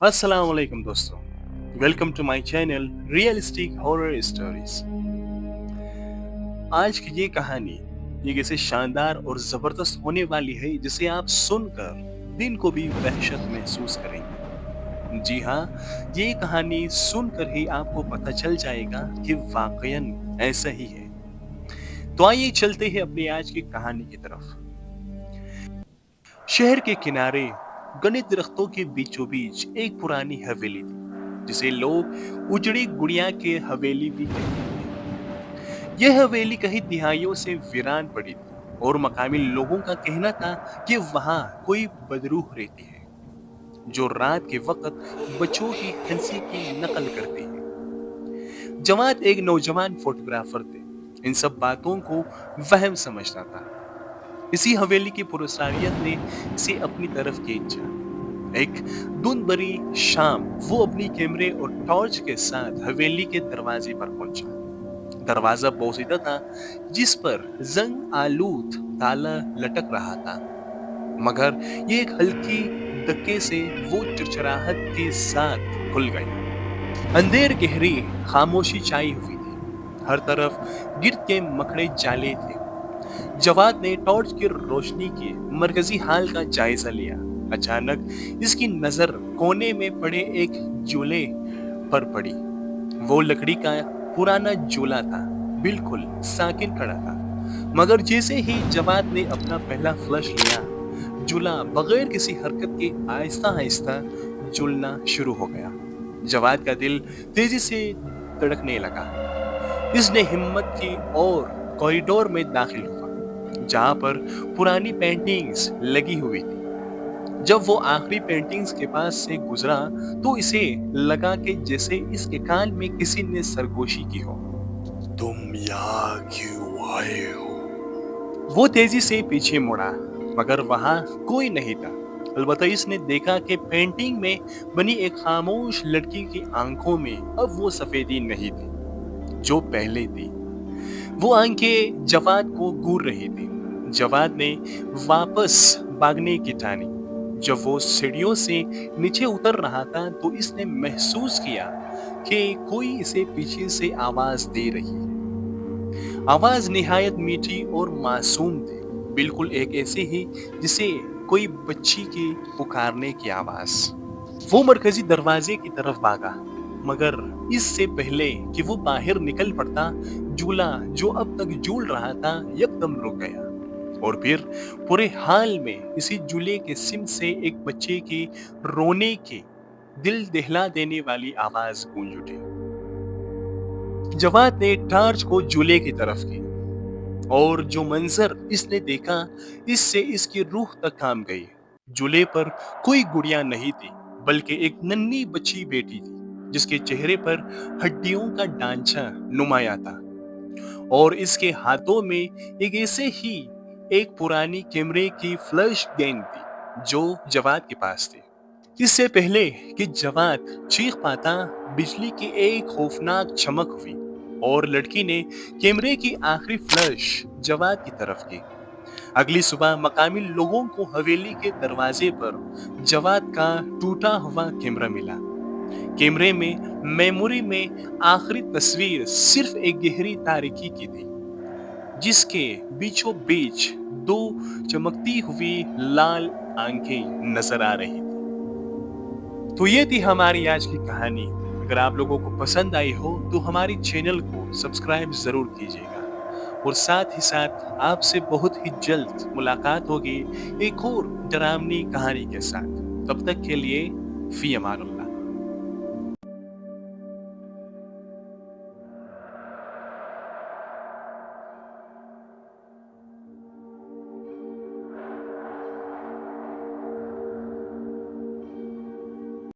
अस्सलाम वालेकुम दोस्तों, welcome to my channel realistic horror stories. आज की ये कहानी एक ऐसे शानदार और जबरदस्त होने वाली है जिसे आप सुनकर दिन को भी वहशत महसूस करेंगे। जी हाँ, ये कहानी सुनकर ही आपको पता चल जाएगा कि वाकयन ऐसा ही है। तो आइए चलते हैं अपनी आज की कहानी की तरफ। शहर के किनारे घने दरख्तों के बीचों बीच एक पुरानी हवेली थी जिसे लोग उजड़ी गुड़िया के हवेली भी कहते थे। यह हवेली कई तिहाइयों से वीरान पड़ी थी और मकामी लोगों का कहना था कि वहां कोई बदरूह रहती है जो रात के वक्त बच्चों की हंसी की नकल करती है। जमात एक नौजवान फोटोग्राफर थे। इन सब बातों को वहम समझता था। इसी हवेली की पुरस्कारियत ने इसे अपनी तरफ खींचा। एक धुंध भरी शाम वो अपनी कैमरे और टॉर्च के साथ हवेली के दरवाजे पर पहुंचा। दरवाजा पोशीदा था जिस पर जंग आलूद ताला लटक रहा था, मगर ये एक हल्की धक्के से वो चिरचिराहट के साथ खुल गई। अंधेर गहरी खामोशी छाई हुई थी। हर तरफ गिर्द के मकड़े जाले थे। जवाद ने टॉर्च की रोशनी के मरकजी हाल का जायजा लिया। अचानक इसकी नजर कोने में पड़े एक झूले पर पड़ी। वो लकड़ी का पुराना झूला था, बिल्कुल साकिन खड़ा था। मगर जैसे ही जवाद ने अपना पहला फ्लश लिया, झूला बगैर किसी हरकत के आहिस्ता आहिस्ता झूलना शुरू हो गया। जवाद का दिल तेजी से धड़कने लगा। इसने हिम्मत की और कॉरिडोर में दाखिल हुआ जहां पर पुरानी पेंटिंग्स लगी हुई थी। जब वो आखिरी पेंटिंग्स के पास से गुजरा तो इसे लगा कि जैसे इसके कान में किसी ने सरगोशी की हो। तुम यहाँ क्यों आए हो? वो तेजी से पीछे मुड़ा, मगर वहां कोई नहीं था। अलबत्ता इसने देखा कि पेंटिंग में बनी एक खामोश लड़की की आंखों में अब वो सफेदी नहीं थी जो पहले थी। वो आंखें जवाद को घूर रही थी। जवाद ने वापस भागने की ठानी। जब वो सीढ़ियों से नीचे उतर रहा था तो इसने महसूस किया कि कोई इसे पीछे से आवाज दे रही है। आवाज निहायत मीठी और मासूम थी, बिल्कुल एक ऐसी ही जिसे कोई बच्ची की पुकारने की आवाज। वो मरकजी दरवाजे की तरफ भागा, मगर इससे पहले कि वो बाहर निकल पड़ता, झूला जो अब तक झूल रहा था यकदम रुक गया। और फिर पूरे हाल में इसी झूले के सिम से एक बच्चे की रोने की दिल दहला देने वाली आवाज गूंज उठी। जवाद ने टार्च को झूले की तरफ की और जो मंजर इसने देखा इससे इसकी रूह तक काम गई। झूले पर कोई गुड़िया नहीं थी, बल्कि एक नन्ही बच्ची बेटी थी जिसके चेहरे पर हड्डियों का ढांचा नुमाया था और इसके हाथों में एक ऐसे ही एक पुरानी कैमरे की फ्लैश गेंद थी जो जवाद के पास थी। इससे पहले कि जवाद चीख पाता, बिजली की एक खौफनाक चमक हुई और लड़की ने कैमरे की आखिरी फ्लैश जवाद की तरफ की। अगली सुबह मकामी लोगों को हवेली के दरवाजे पर जवाद का टूटा हुआ कैमरा मिला। कैमरे में मेमोरी में आखिरी तस्वीर सिर्फ एक गहरी तारीकी की थी जिसके बीचों बीच दो चमकती हुई लाल आंखें नजर आ रही थी। तो ये थी हमारी आज की कहानी। अगर आप लोगों को पसंद आई हो तो हमारी चैनल को सब्सक्राइब जरूर कीजिएगा और साथ ही साथ आपसे बहुत ही जल्द मुलाकात होगी एक और डरावनी कहानी के साथ। तब तक के लिए फी अमान अल्लाह।